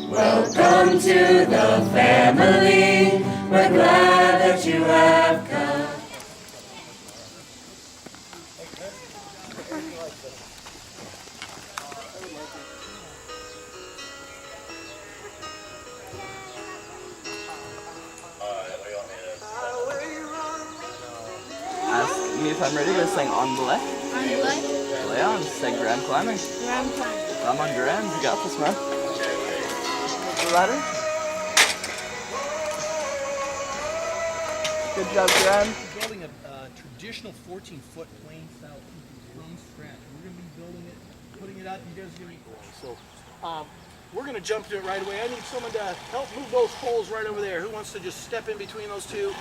Welcome to the family. We're glad that you have come. Ask me if I'm ready to sing on the left. On the left? Lay on, sing Grand Climbing. Grand Climbing. I'm on Grand, you got this, man. The ladder. Good job, Grand. We're building a traditional 14-foot plain style teepee from scratch. We're going to be building it, putting it out. You guys are going to be going. So we're going to jump to it right away. I need someone to help move those poles right over there. Who wants to just step in between those two?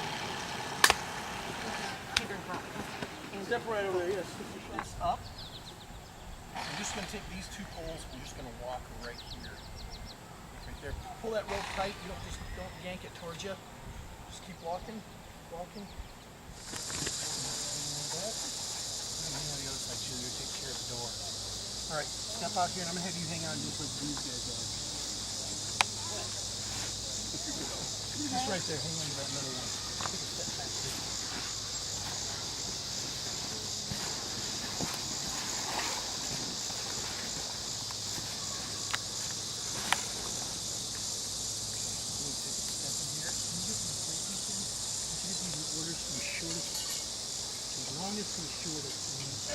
Step right over there. Yes. This up. I'm just going to take these two poles. We're just going to walk right here. Right there. Pull that rope tight. You don't yank it towards you. Just keep walking. Walking. And the other side too. You take care of the door. All right. Step out here, and I'm going to have you hang on just like these guys are. Just right there. Hang on to that middle one. Take a step back.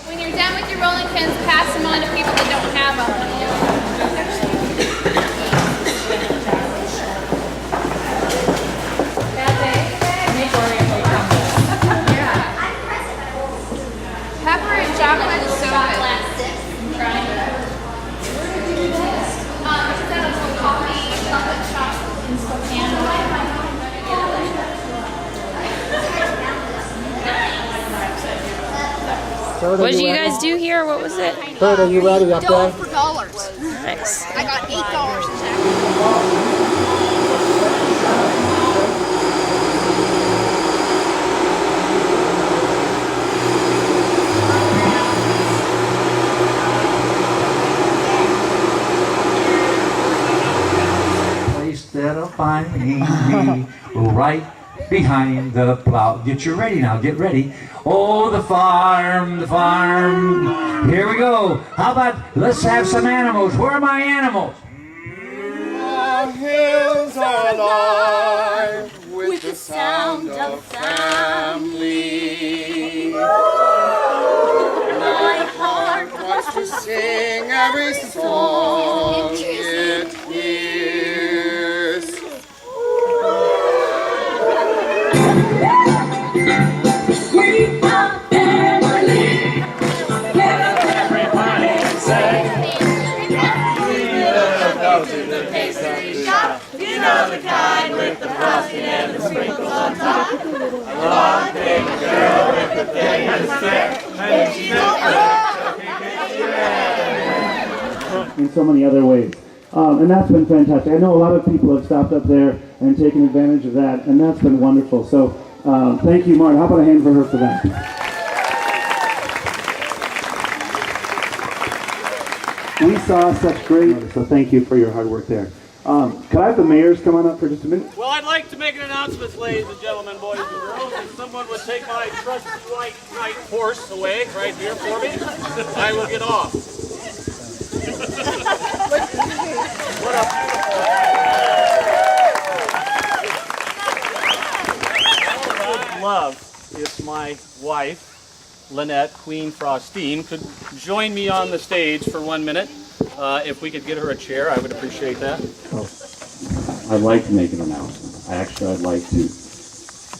When you're done with your rolling pins, pass them on to people that don't have Pepper and chocolate is so good. Coffee, chocolate chocolate in Spokane. What did you guys do here? What was it? Kurt, are you ready up there? For dollars. Nice. I got $8 in that. Place that'll find me right behind the plow. Get you ready now, get ready. Oh, the farm, the farm. Here we go. How about, let's have some animals. Where are my animals? The hills are alive with the sound of family. My heart wants to sing every song it hears. We are family. Get up, everybody, and say, we go to the pastry shop. You know the kind with the frosting and the sprinkles on top. A long-big girl with the thickest hair, and she's in so many other ways. And that's been fantastic. I know a lot of people have stopped up there and taken advantage of that, and that's been wonderful. So thank you, Martin. How about a hand for her for that? We saw such great, so thank you for your hard work there. Could I have the mayors come on up for just a minute? Well, I'd like to make an announcement, ladies and gentlemen, boys and girls. If someone would take my trusty white knight horse away right here for me, I will get off. What a beautiful love if my wife, Lynette, Queen Frostine, could join me on the stage for 1 minute. If we could get her a chair, I would appreciate that. I'd like to make an announcement. I'd like to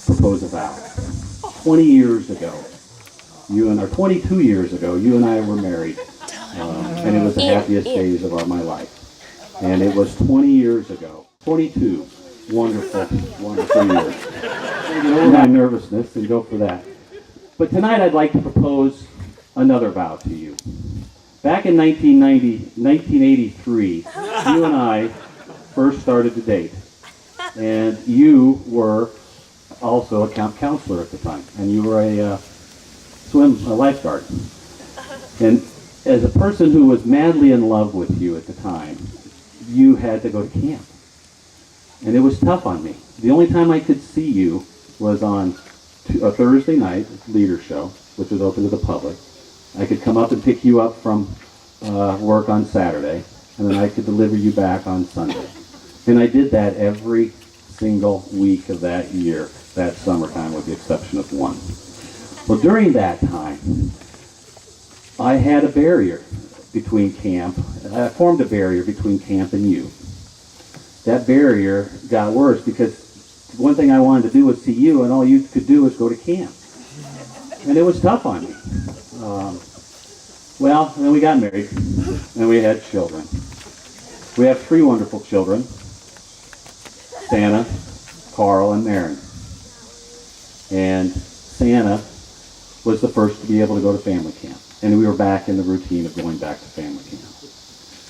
propose a vow. 20 years ago, 22 years ago, you and I were married, and it was the happiest days of my life. And it was 20 years ago. 22 wonderful, wonderful years. Get over my nervousness and go for that. But tonight I'd like to propose another vow to you. Back in 1983, you and I first started to date. And you were also a camp counselor at the time. And you were a lifeguard. And as a person who was madly in love with you at the time, you had to go to camp. And it was tough on me. The only time I could see you was on a Thursday night leader show, which was open to the public. I could come up and pick you up from work on Saturday, and then I could deliver you back on Sunday. And I did that every single week of that year, that summertime, with the exception of one. Well, during that time, I had a barrier between camp. I formed a barrier between camp and you. That barrier got worse because one thing I wanted to do was see you, and all you could do was go to camp. And it was tough on me. Well, then we got married, and we had children. We have 3 wonderful children, Santa, Carl, and Marin. And Santa was the first to be able to go to family camp. And we were back in the routine of going back to family camp.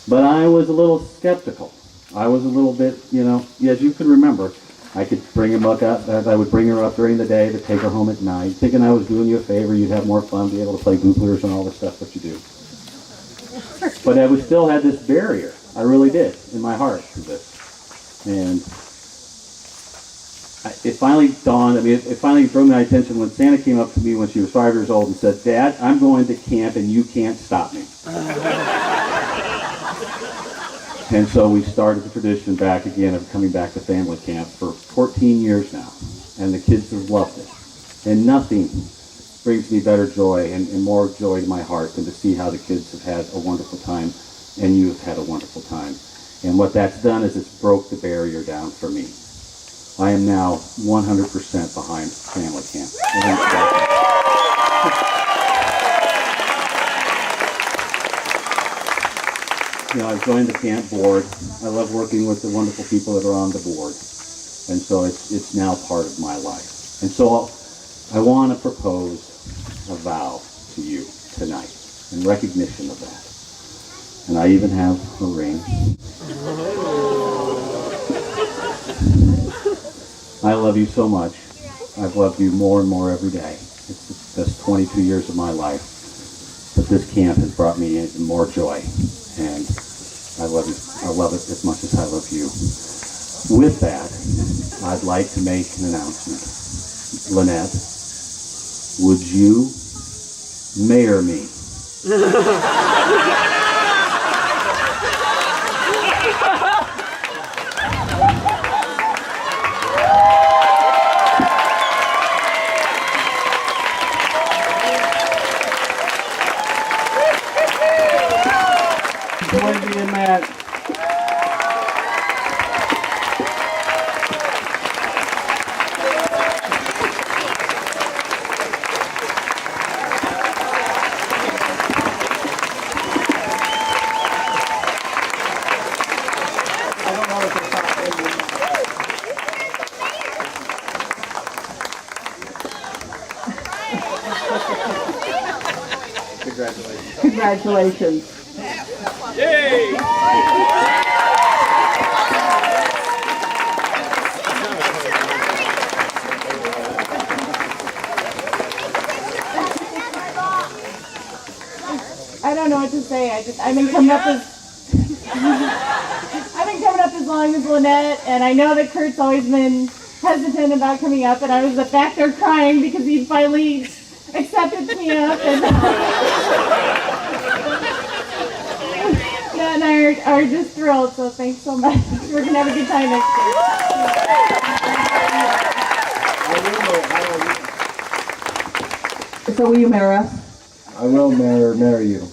But I was a little skeptical. I was a little bit, as you can remember, I could bring him up, I would bring her up during the day to take her home at night, thinking I was doing you a favor, you'd have more fun, be able to play gooplers and all the stuff that you do. But I would still have this barrier. I really did, in my heart, for this. And it finally dawned, it finally drew my attention when Santa came up to me when she was 5 years old and said, "Dad, I'm going to camp and you can't stop me." And so we started the tradition back again of coming back to family camp for 14 years now. And the kids have loved it. And nothing brings me better joy and more joy to my heart than to see how the kids have had a wonderful time and you have had a wonderful time. And what that's done is it's broke the barrier down for me. I am now 100% behind family camp. I've joined the camp board. I love working with the wonderful people that are on the board. And so it's now part of my life. And so I want to propose a vow to you tonight in recognition of that. And I even have a ring. I love you so much. I've loved you more and more every day. It's the best 22 years of my life. But this camp has brought me more joy. And I love you. I love it as much as I love you. With that, I'd like to make an announcement. Lynette, would you mayor me? Join me in that. Congratulations. Yay! I don't know what to say. I've been coming up as long as Lynette, and I know that Kurt's always been hesitant about coming up, and I was back there crying because he finally accepted me up, and Matt and I are just thrilled. So thanks so much. We're gonna have a good time next year. So will you marry us? I will marry you.